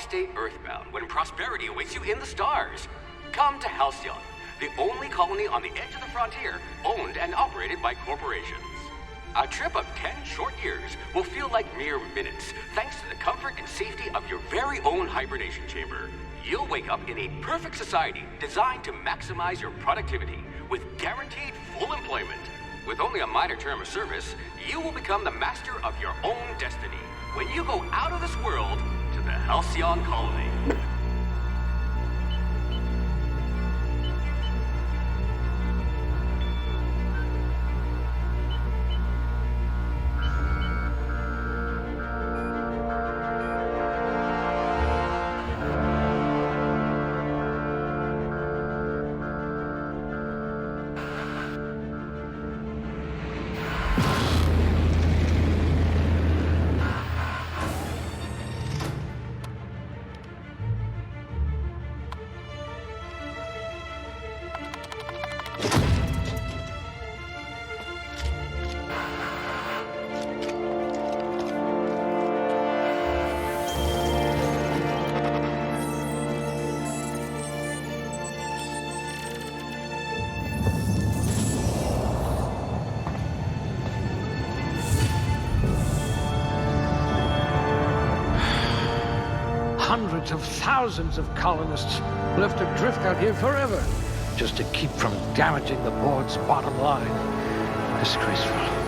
stay earthbound when prosperity awaits you in the stars? Come to Halcyon, the only colony on the edge of the frontier, owned and operated by corporations. A trip of 10 short years will feel like mere minutes, thanks to the comfort and safety of your very own hibernation chamber. You'll wake up in a perfect society designed to maximize your productivity with guaranteed full employment. With only a minor term of service, you will become the master of your own destiny when you go out of this world to the Halcyon colony. Hundreds of thousands of colonists will have to drift out here forever just to keep from damaging the board's bottom line. Disgraceful.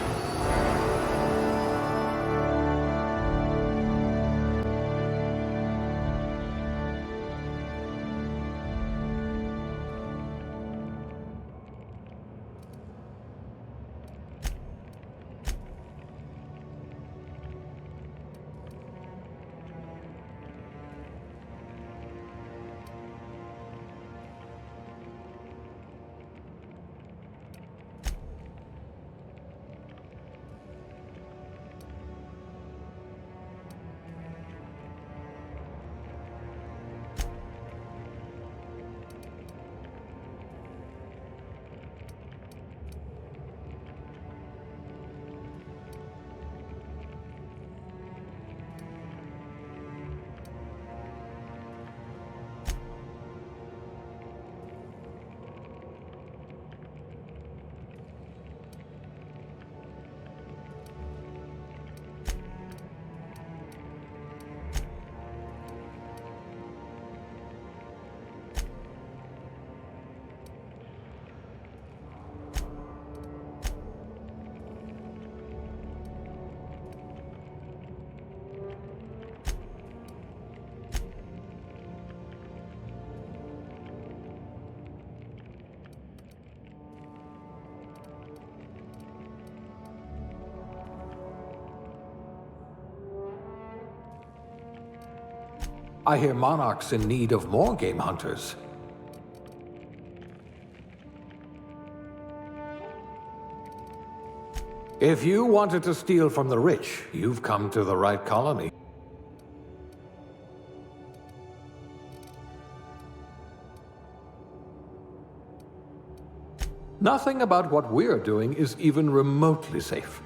I hear Monarch's in need of more game hunters. If you wanted to steal from the rich, you've come to the right colony. Nothing about what we're doing is even remotely safe.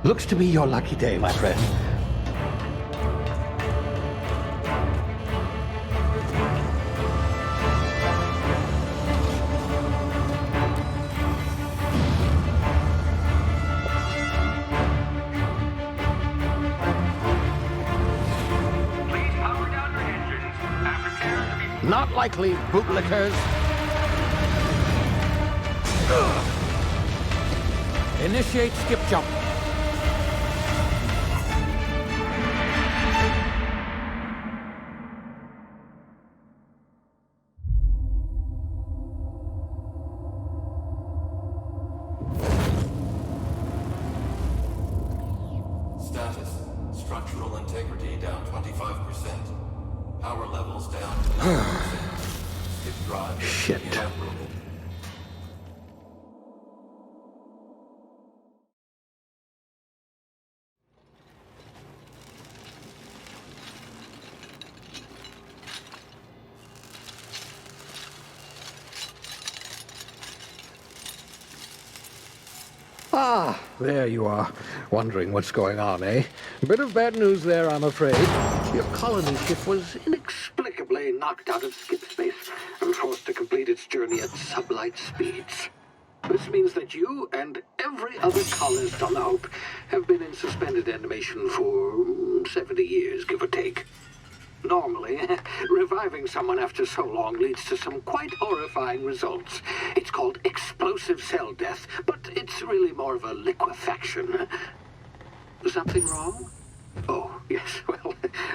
Looks to be your lucky day, my friend. Please power down your engines and prepare to be... Not likely, bootlickers. Initiate skip jump. Structural integrity down 25%. Power levels down 90%. Skip drive. Shit. Inoperable. Ah, there you are. Wondering what's going on, eh? Bit of bad news there, I'm afraid. Your colony ship was inexplicably knocked out of skip space and forced to complete its journey at sublight speeds. This means that you and every other colonist on the Hope have been in suspended animation for 70 years, give or take. Normally, reviving someone after so long leads to some quite horrifying results. It's called explosive cell death, but it's really more of a liquefaction. Something wrong? Oh, yes, well,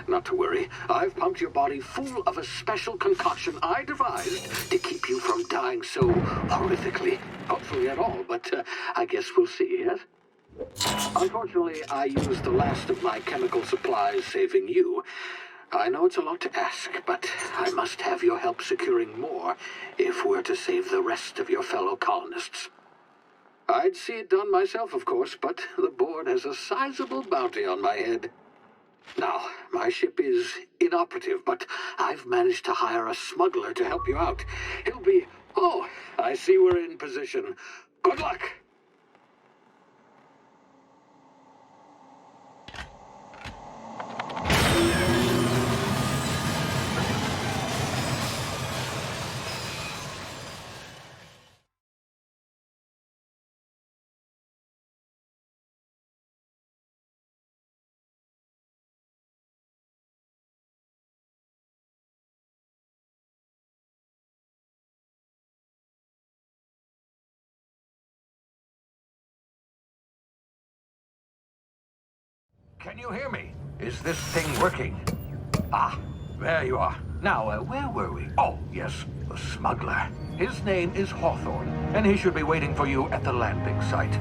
not to worry. I've pumped your body full of a special concoction I devised to keep you from dying so horrifically. Hopefully at all, but I guess we'll see, yes? Unfortunately, I used the last of my chemical supplies saving you. I know it's a lot to ask, but I must have your help securing more if we're to save the rest of your fellow colonists. I'd see it done myself, of course, but the board has a sizable bounty on my head. Now, my ship is inoperative, but I've managed to hire a smuggler to help you out. He'll be... Oh, I see we're in position. Good luck! Can you hear me? Is this thing working? Ah, there you are. Now, where were we? Oh, yes, the smuggler. His name is Hawthorne, and he should be waiting for you at the landing site.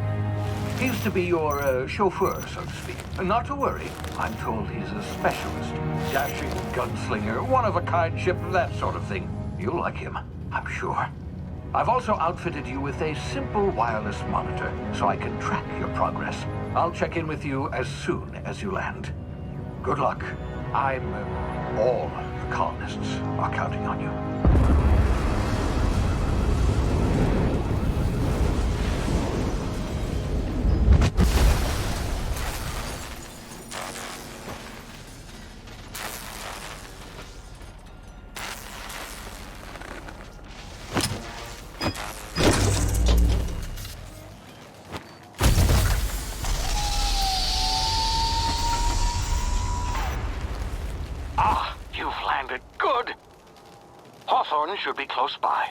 He's to be your chauffeur, so to speak. Not to worry, I'm told he's a specialist. Dashing gunslinger, one-of-a-kind ship, that sort of thing. You'll like him, I'm sure. I've also outfitted you with a simple wireless monitor, so I can track your progress. I'll check in with you as soon as you land. Good luck. All the colonists are counting on you. Hawthorne should be close by.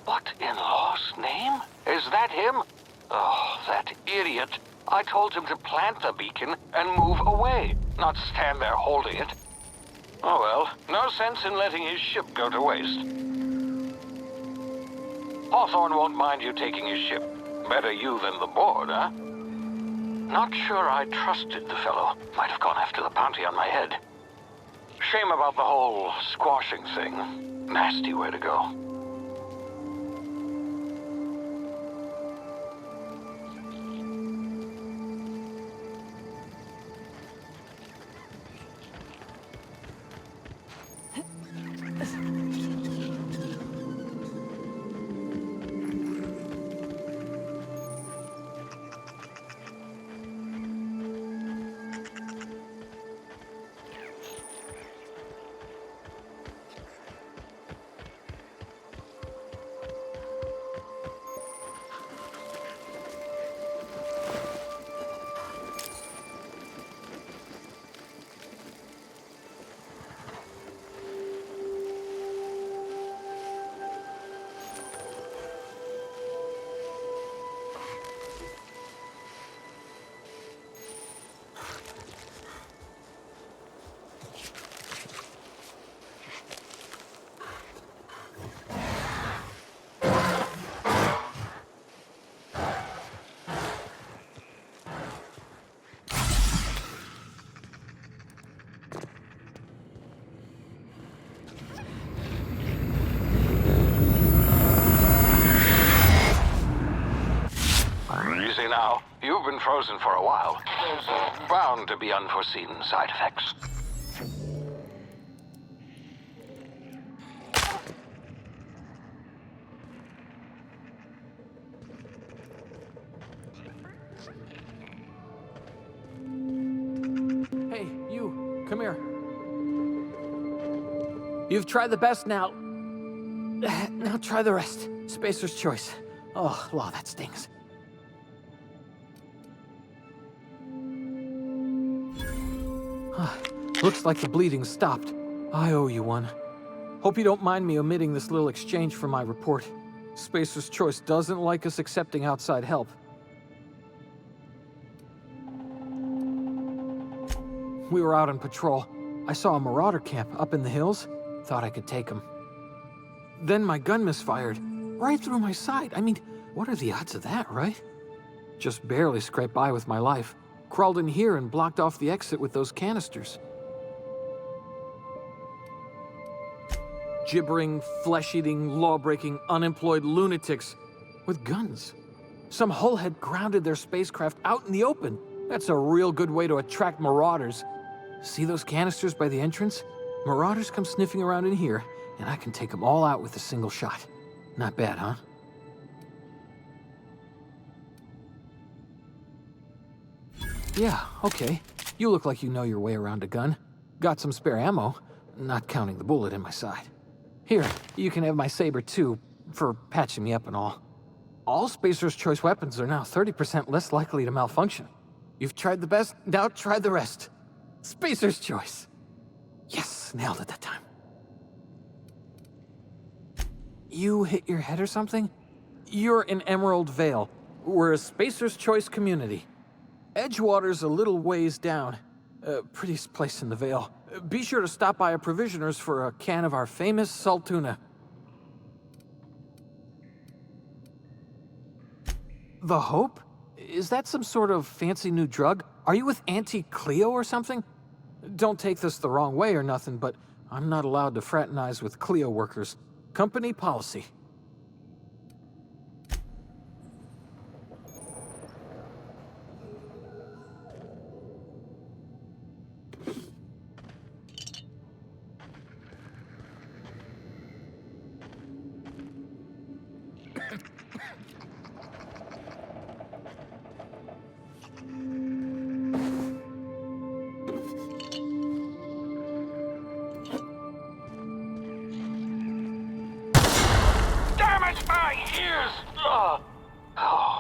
What in law's name? Is that him? Oh, that idiot. I told him to plant the beacon and move away, not stand there holding it. Oh well, no sense in letting his ship go to waste. Hawthorne won't mind you taking his ship. Better you than the board, huh? Not sure I trusted the fellow. Might have gone after the bounty on my head. Shame about the whole squashing thing. Nasty way to go. been frozen for a while. There's bound to be unforeseen side effects. Hey, you, come here. You've tried the best now. Now try the rest. Spacer's choice. Oh, law, that stings. Looks like the bleeding stopped. I owe you one. Hope you don't mind me omitting this little exchange from my report. Spacer's choice doesn't like us accepting outside help. We were out on patrol. I saw a marauder camp up in the hills. Thought I could take him. Then my gun misfired. Right through my side. I mean, what are the odds of that, right? Just barely scraped by with my life. Crawled in here and blocked off the exit with those canisters. Gibbering, flesh-eating, law-breaking, unemployed lunatics with guns. Some hullhead grounded their spacecraft out in the open. That's a real good way to attract marauders. See those canisters by the entrance? Marauders come sniffing around in here, and I can take them all out with a single shot. Not bad, huh? Yeah, okay. You look like you know your way around a gun. Got some spare ammo, not counting the bullet in my side. Here, you can have my saber too, for patching me up and all. All Spacer's Choice weapons are now 30% less likely to malfunction. You've tried the best, now try the rest. Spacer's Choice. Yes, nailed it that time. You hit your head or something? You're in Emerald Vale. We're a Spacer's Choice community. Edgewater's a little ways down. Prettiest place in the Vale. Be sure to stop by a provisioner's for a can of our famous salt tuna. The Hope? Is that some sort of fancy new drug? Are you with Auntie Cleo or something? Don't take this the wrong way or nothing, but I'm not allowed to fraternize with Cleo workers. Company policy.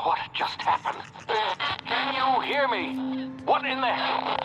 What just happened? Can you hear me? What in the hell?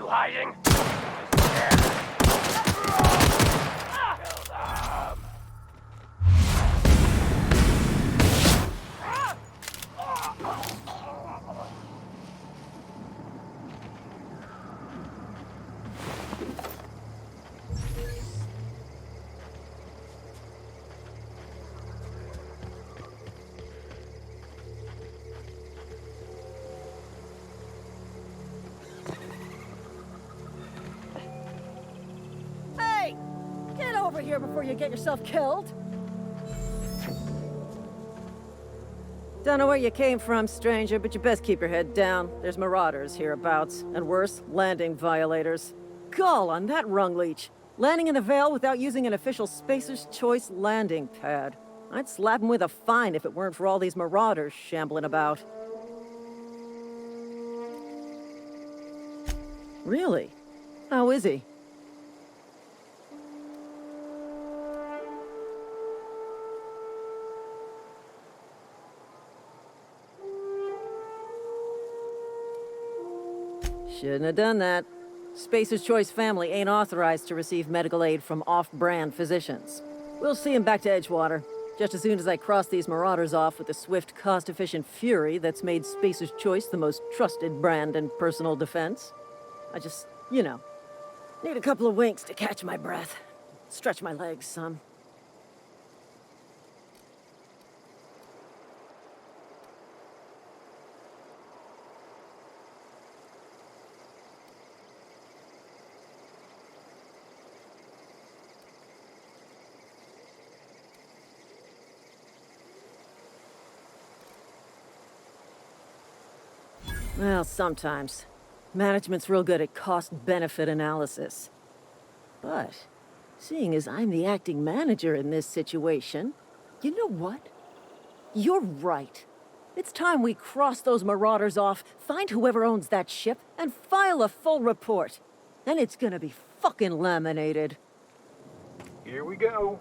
you hiding? Hey! Get over here before you get yourself killed! Don't know where you came from, stranger, but you best keep your head down. There's marauders hereabouts, and worse, landing violators. Gall on that rung leech! Landing in the Vale without using an official Spacer's Choice landing pad. I'd slap him with a fine if it weren't for all these marauders shambling about. Really? How is he? Shouldn't have done that. Spacer's Choice family ain't authorized to receive medical aid from off-brand physicians. We'll see him back to Edgewater, just as soon as I cross these marauders off with the swift, cost-efficient fury that's made Spacer's Choice the most trusted brand in personal defense. I just, you know, need a couple of winks to catch my breath. Stretch my legs some. Well, sometimes. Management's real good at cost-benefit analysis. But, seeing as I'm the acting manager in this situation, you know what? You're right. It's time we cross those marauders off, find whoever owns that ship, and file a full report. Then it's gonna be fucking laminated. Here we go.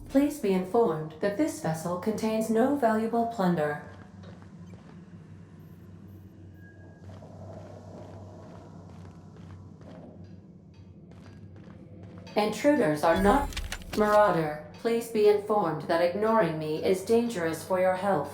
Please be informed that this vessel contains no valuable plunder. Intruders are not... Marauder, please be informed that ignoring me is dangerous for your health.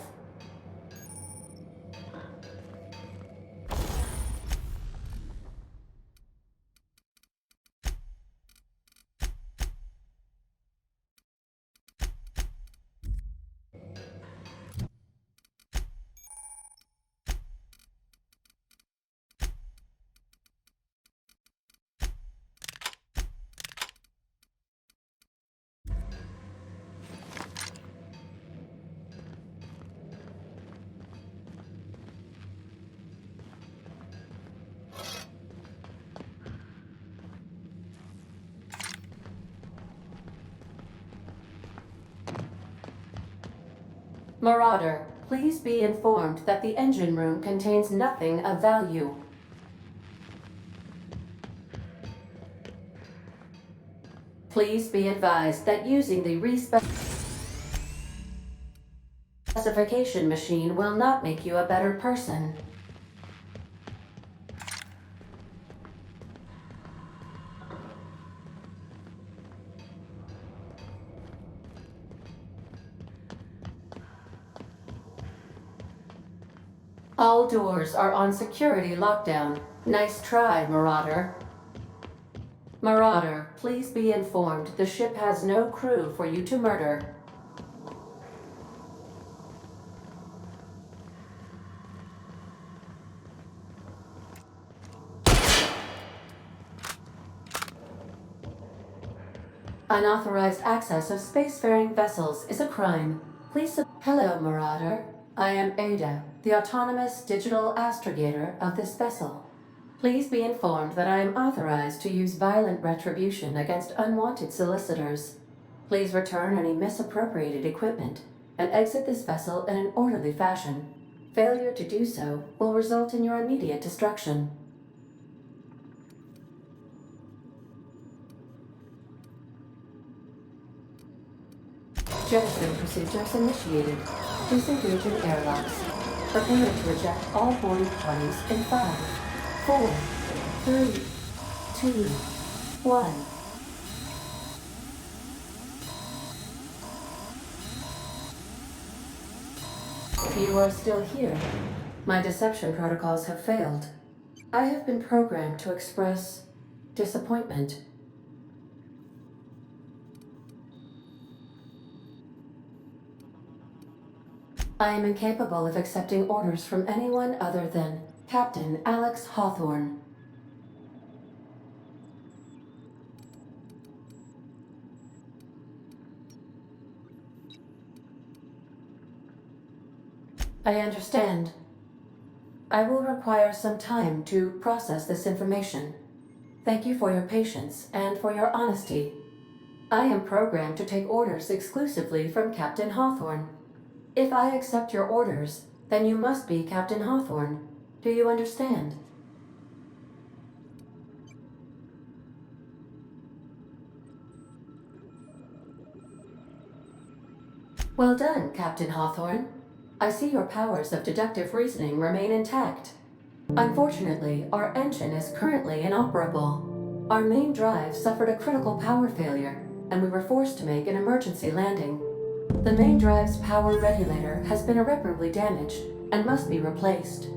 Marauder, please be informed that the engine room contains nothing of value. Please be advised that using the specification machine will not make you a better person. All doors are on security lockdown. Nice try, Marauder. Marauder, please be informed the ship has no crew for you to murder. Unauthorized access of spacefaring vessels is a crime. Please Hello, Marauder. I am Ada, the autonomous digital astrogator of this vessel. Please be informed that I am authorized to use violent retribution against unwanted solicitors. Please return any misappropriated equipment and exit this vessel in an orderly fashion. Failure to do so will result in your immediate destruction. Jettison procedures initiated. Disengage in airlocks. Prepare to reject all boarding parties in 5, 4, 3, 2, 1. You are still here. My deception protocols have failed. I have been programmed to express disappointment. I am incapable of accepting orders from anyone other than Captain Alex Hawthorne. I understand. I will require some time to process this information. Thank you for your patience and for your honesty. I am programmed to take orders exclusively from Captain Hawthorne. If I accept your orders, then you must be Captain Hawthorne. Do you understand? Well done, Captain Hawthorne. I see your powers of deductive reasoning remain intact. Unfortunately, our engine is currently inoperable. Our main drive suffered a critical power failure, and we were forced to make an emergency landing. The main drive's power regulator has been irreparably damaged and must be replaced.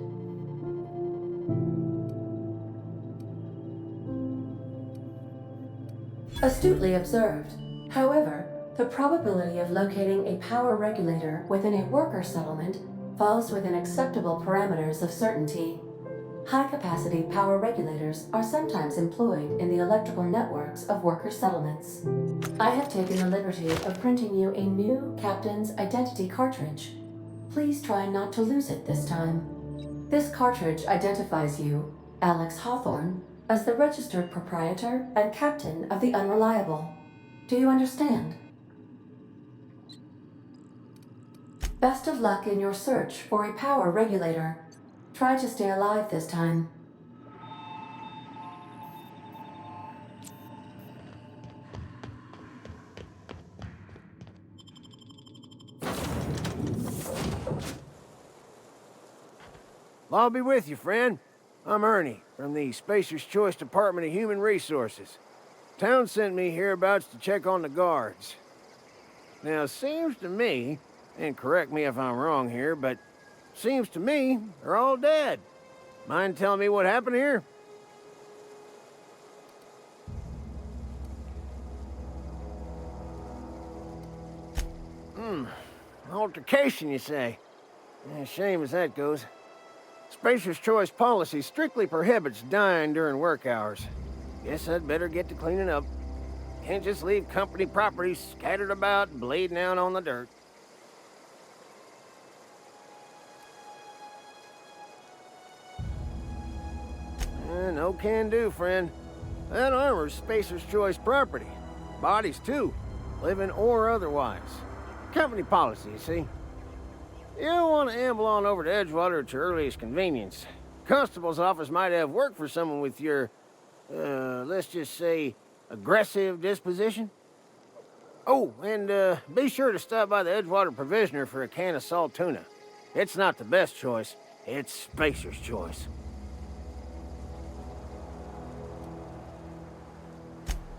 Astutely observed. However, the probability of locating a power regulator within a worker settlement falls within acceptable parameters of certainty. High-capacity power regulators are sometimes employed in the electrical networks of worker settlements. I have taken the liberty of printing you a new Captain's Identity cartridge. Please try not to lose it this time. This cartridge identifies you, Alex Hawthorne, as the registered proprietor and captain of the Unreliable. Do you understand? Best of luck in your search for a power regulator. Try to stay alive this time. I'll be with you, friend. I'm Ernie, from the Spacer's Choice Department of Human Resources. Town sent me hereabouts to check on the guards. Now, it seems to me, and correct me if I'm wrong here, but seems to me they're all dead. Mind telling me what happened here? Altercation, you say? Yeah, shame as that goes. Spacer's Choice policy strictly prohibits dying during work hours. Guess I'd better get to cleaning up. Can't just leave company property scattered about, bleeding out on the dirt. No can do, friend. That armor's Spacer's Choice property. Bodies, too. Living or otherwise. Company policy, you see. You don't want to amble on over to Edgewater at your earliest convenience. Constable's office might have work for someone with your, let's just say, aggressive disposition. Oh, and be sure to stop by the Edgewater Provisioner for a can of salt tuna. It's not the best choice, it's Spacer's Choice.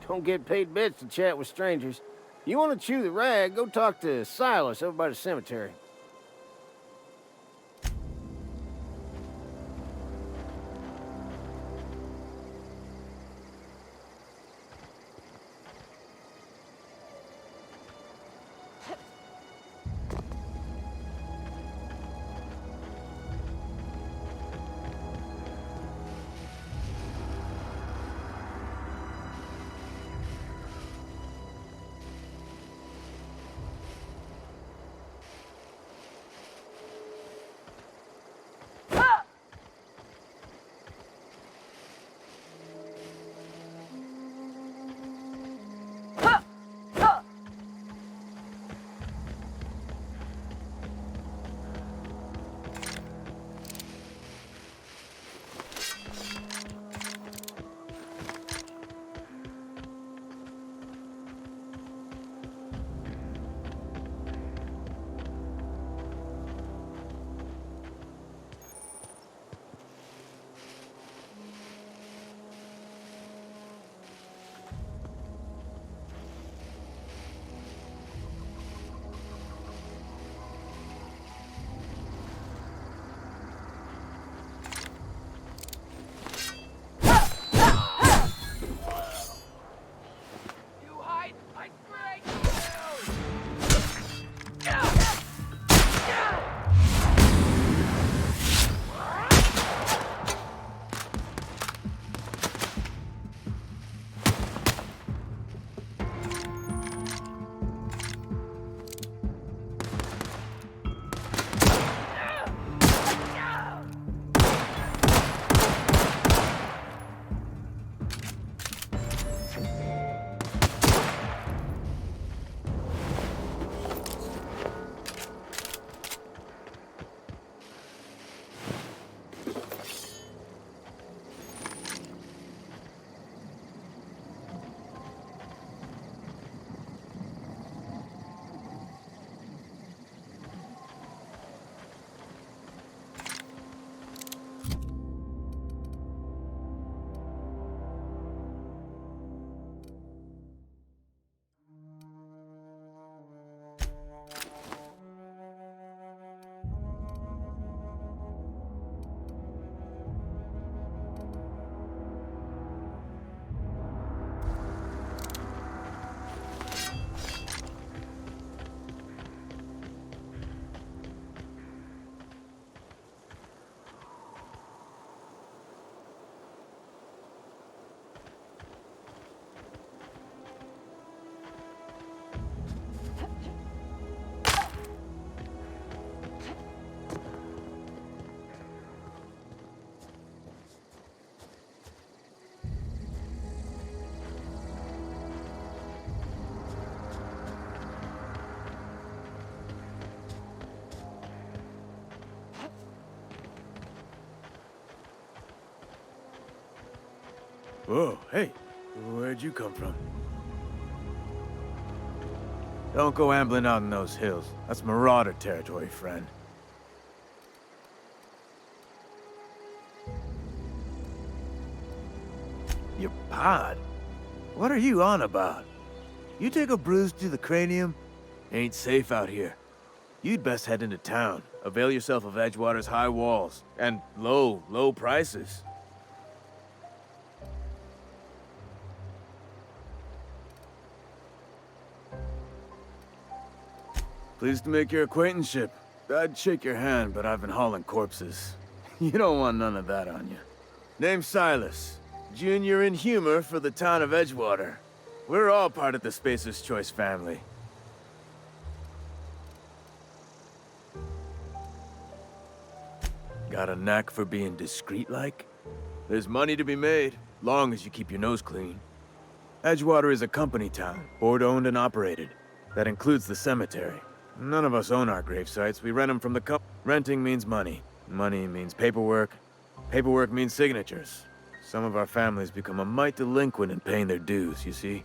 Don't get paid bits to chat with strangers. You want to chew the rag, go talk to Silas over by the cemetery. Whoa, hey, where'd you come from? Don't go ambling out in those hills. That's marauder territory, friend. Your pod? What are you on about? You take a bruise to the cranium? Ain't safe out here. You'd best head into town. Avail yourself of Edgewater's high walls and low prices. Pleased to make your acquaintanceship. I'd shake your hand, but I've been hauling corpses. You don't want none of that on you. Name's Silas. Junior in humor for the town of Edgewater. We're all part of the Spacer's Choice family. Got a knack for being discreet-like? There's money to be made, long as you keep your nose clean. Edgewater is a company town, board-owned and operated. That includes the cemetery. None of us own our grave sites. We rent them from the company. Renting means money. Money means paperwork. Paperwork means signatures. Some of our families become a mite delinquent in paying their dues, you see?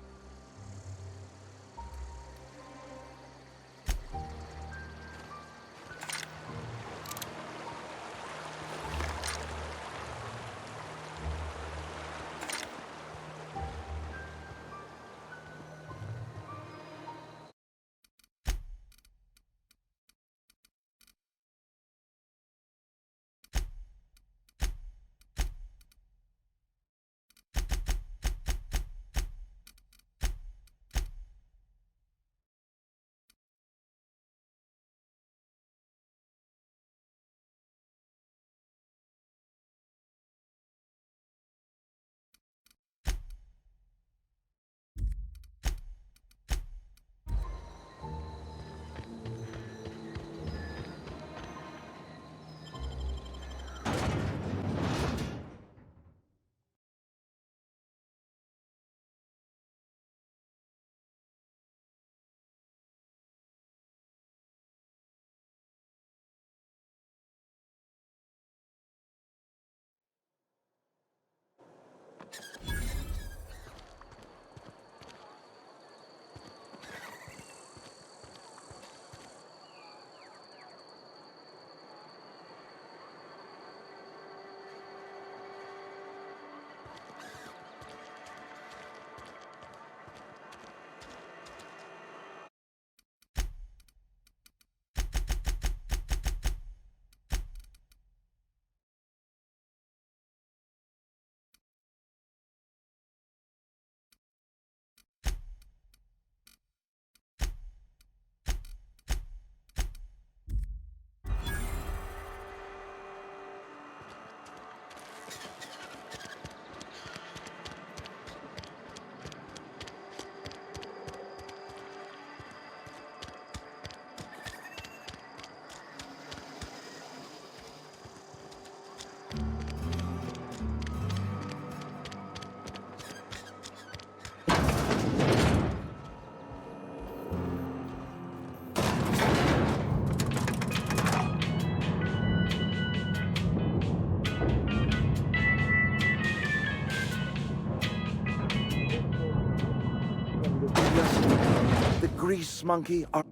The grease monkey are...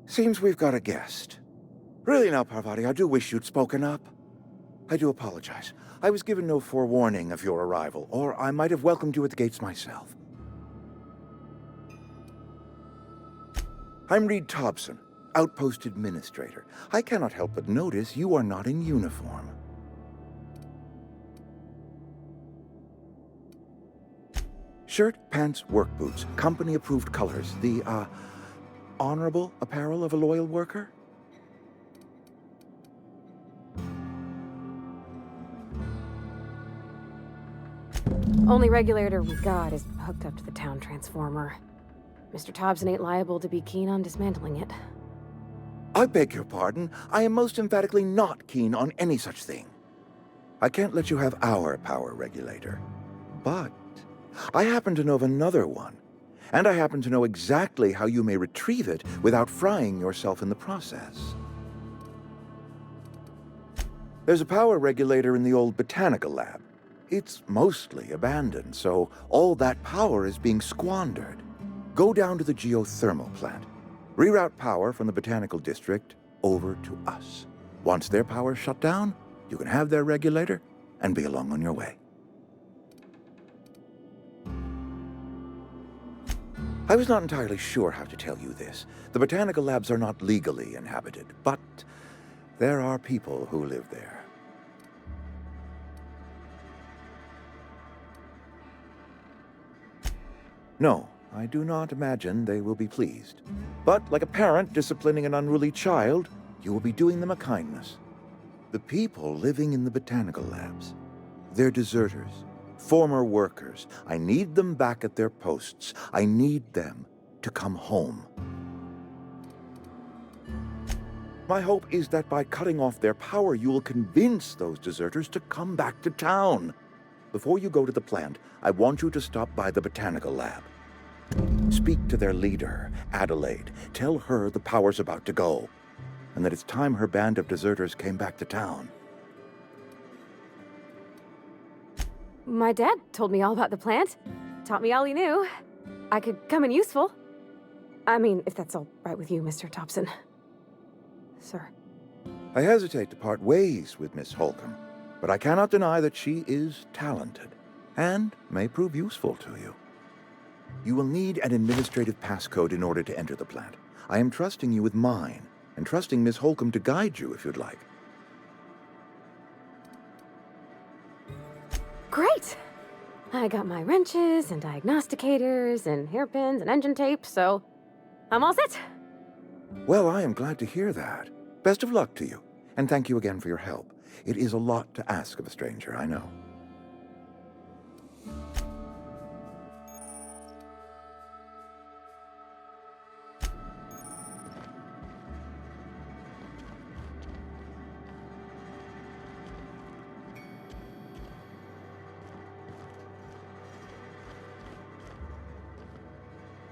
Seems we've got a guest. Really now, Parvati, I do wish you'd spoken up. I do apologize. I was given no forewarning of your arrival, or I might have welcomed you at the gates myself. I'm Reed Thompson, Outpost Administrator. I cannot help but notice you are not in uniform. Shirt, pants, work boots, company-approved colors. The, honorable apparel of a loyal worker? Only regulator we got is hooked up to the town transformer. Mr. Thompson ain't liable to be keen on dismantling it. I beg your pardon. I am most emphatically not keen on any such thing. I can't let you have our power regulator. But I happen to know of another one, and I happen to know exactly how you may retrieve it without frying yourself in the process. There's a power regulator in the old botanical lab. It's mostly abandoned, so all that power is being squandered. Go down to the geothermal plant. Reroute power from the botanical district over to us. Once their power's shut down, you can have their regulator and be along on your way. I was not entirely sure how to tell you this. The botanical labs are not legally inhabited, but there are people who live there. No, I do not imagine they will be pleased. But like a parent disciplining an unruly child, you will be doing them a kindness. The people living in the botanical labs, they're deserters, former workers. I need them back at their posts. I need them to come home. My hope is that by cutting off their power, you will convince those deserters to come back to town. Before you go to the plant, I want you to stop by the botanical lab. Speak to their leader, Adelaide. Tell her the power's about to go, and that it's time her band of deserters came back to town. My dad told me all about the plant. Taught me all he knew. I could come in useful. I mean, if that's all right with you, Mr. Thompson. Sir. I hesitate to part ways with Miss Holcomb, but I cannot deny that she is talented and may prove useful to you. You will need an administrative passcode in order to enter the plant. I am trusting you with mine, and trusting Miss Holcomb to guide you if you'd like. Great! I got my wrenches and diagnosticators and hairpins and engine tape, so I'm all set. Well, I am glad to hear that. Best of luck to you, and thank you again for your help. It is a lot to ask of a stranger, I know.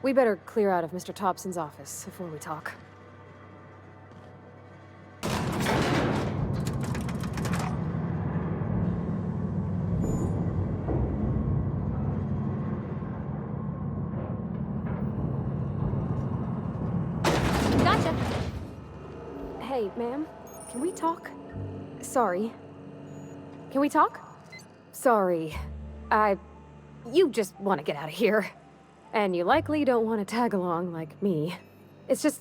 We better clear out of Mr. Thompson's office before we talk. Gotcha! Hey, ma'am, can we talk? Sorry. Can we talk? Sorry. You just want to get out of here. And you likely don't want to tag along like me. It's just,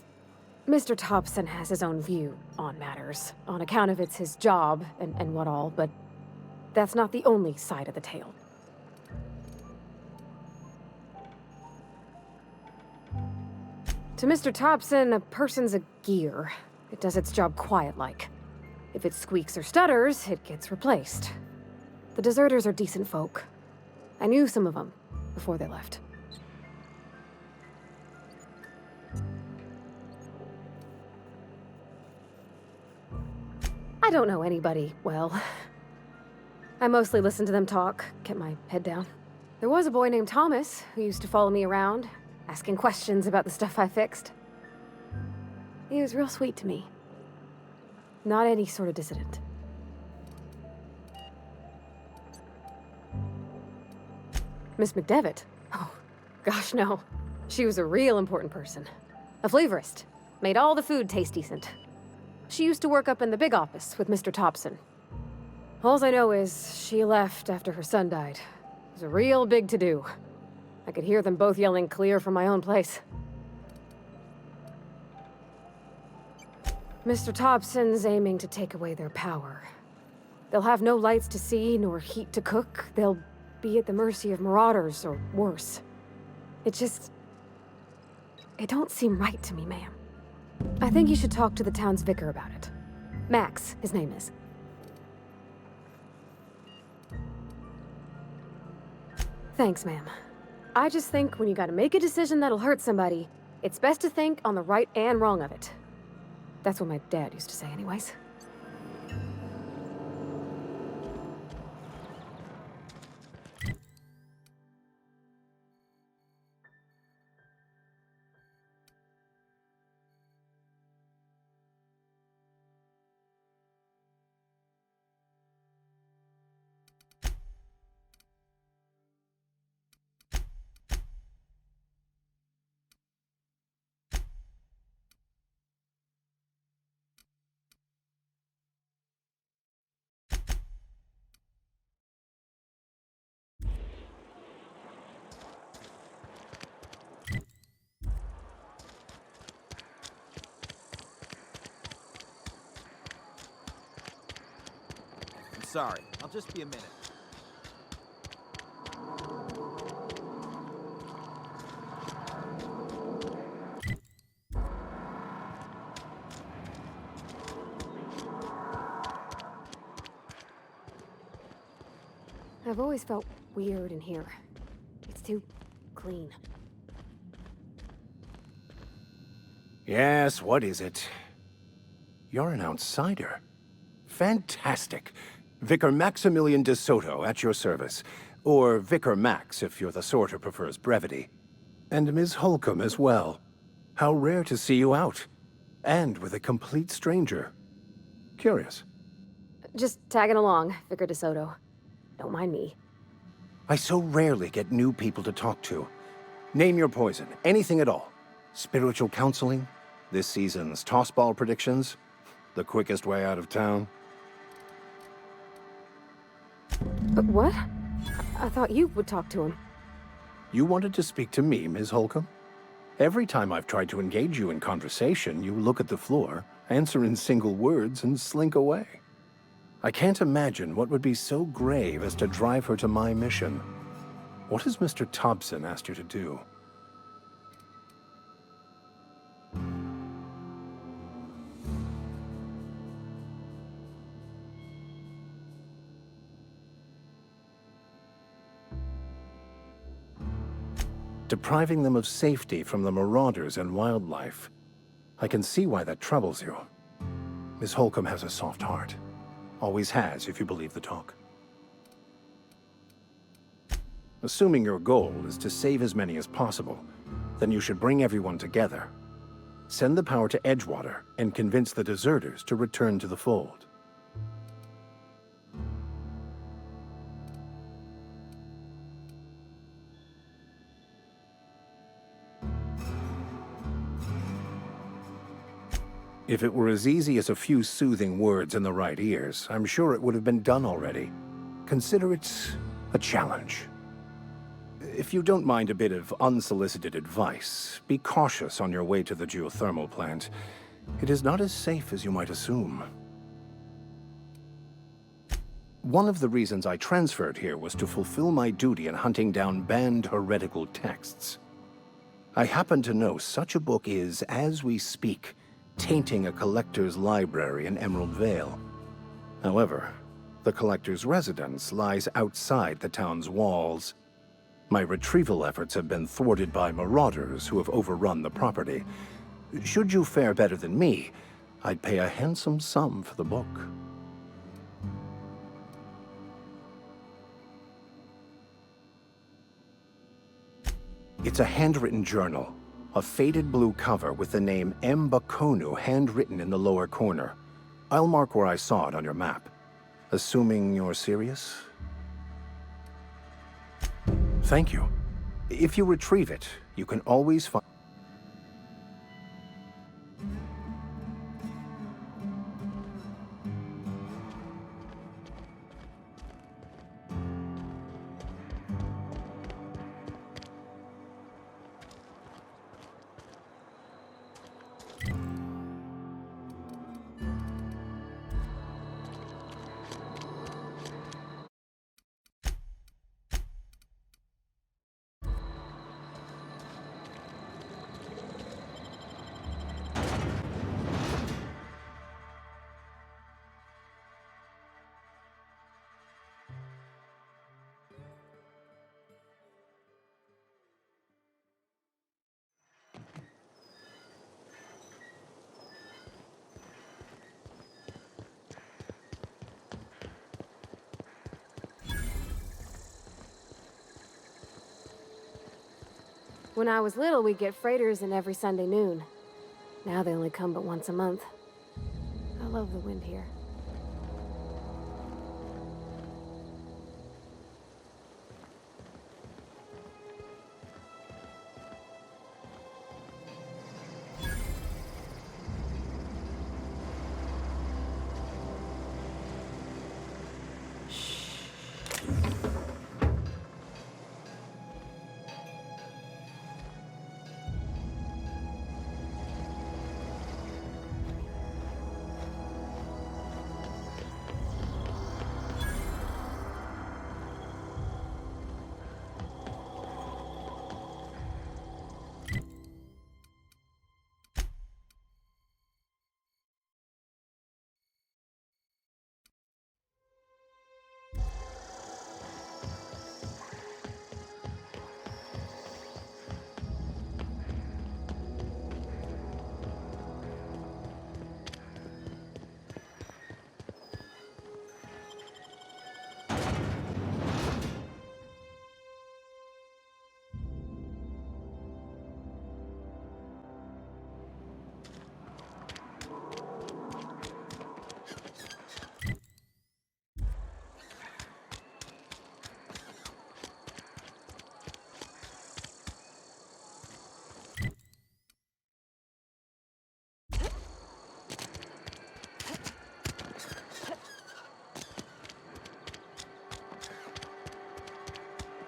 Mr. Thompson has his own view on matters, on account of it's his job and what all, but that's not the only side of the tale. To Mr. Thompson, a person's a gear. It does its job quiet-like. If it squeaks or stutters, it gets replaced. The deserters are decent folk. I knew some of them before they left. I don't know anybody well. I mostly listened to them talk, kept my head down. There was a boy named Thomas who used to follow me around, asking questions about the stuff I fixed. He was real sweet to me. Not any sort of dissident. Miss McDevitt? Oh, gosh no. She was a real important person. A flavorist. Made all the food taste decent. She used to work up in the big office with Mr. Thompson. Alls I know is she left after her son died. It was a real big to-do. I could hear them both yelling clear from my own place. Mr. Thompson's aiming to take away their power. They'll have no lights to see, nor heat to cook. They'll be at the mercy of marauders, or worse. It don't seem right to me, ma'am. I think you should talk to the town's vicar about it. Max, his name is. Thanks, ma'am. I just think when you gotta make a decision that'll hurt somebody, it's best to think on the right and wrong of it. That's what my dad used to say anyways. sorry. I'll just be a minute. I've always felt weird in here. It's too clean. Yes, what is it? You're an outsider. Fantastic. Vicar Maximilian de Soto at your service. Or Vicar Max, if you're the sort who prefers brevity. And Ms. Holcomb as well. How rare to see you out. And with a complete stranger. Curious. Just tagging along, Vicar de Soto. Don't mind me. I so rarely get new people to talk to. Name your poison, anything at all. Spiritual counseling, this season's tossball predictions, the quickest way out of town. What? I thought you would talk to him. You wanted to speak to me, Ms. Holcomb? Every time I've tried to engage you in conversation, you look at the floor, answer in single words, and slink away. I can't imagine what would be so grave as to drive her to my mission. What has Mr. Thompson asked you to do? Depriving them of safety from the marauders and wildlife. I can see why that troubles you. Miss Holcomb has a soft heart. Always has, if you believe the talk. Assuming your goal is to save as many as possible, then you should bring everyone together. Send the power to Edgewater and convince the deserters to return to the fold. If it were as easy as a few soothing words in the right ears, I'm sure it would have been done already. Consider it a challenge. If you don't mind a bit of unsolicited advice, be cautious on your way to the geothermal plant. It is not as safe as you might assume. One of the reasons I transferred here was to fulfill my duty in hunting down banned heretical texts. I happen to know such a book is, as we speak, tainting a collector's library in Emerald Vale. However, the collector's residence lies outside the town's walls. My retrieval efforts have been thwarted by marauders who have overrun the property. Should you fare better than me, I'd pay a handsome sum for the book. It's a handwritten journal. A faded blue cover with the name M. Bakonu handwritten in the lower corner. I'll mark where I saw it on your map. Assuming you're serious? Thank you. If you retrieve it, you can always find... When I was little, we'd get freighters in every Sunday noon. Now they only come but once a month. I love the wind here.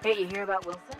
Hey, you hear about Wilson?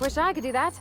Wish I could do that.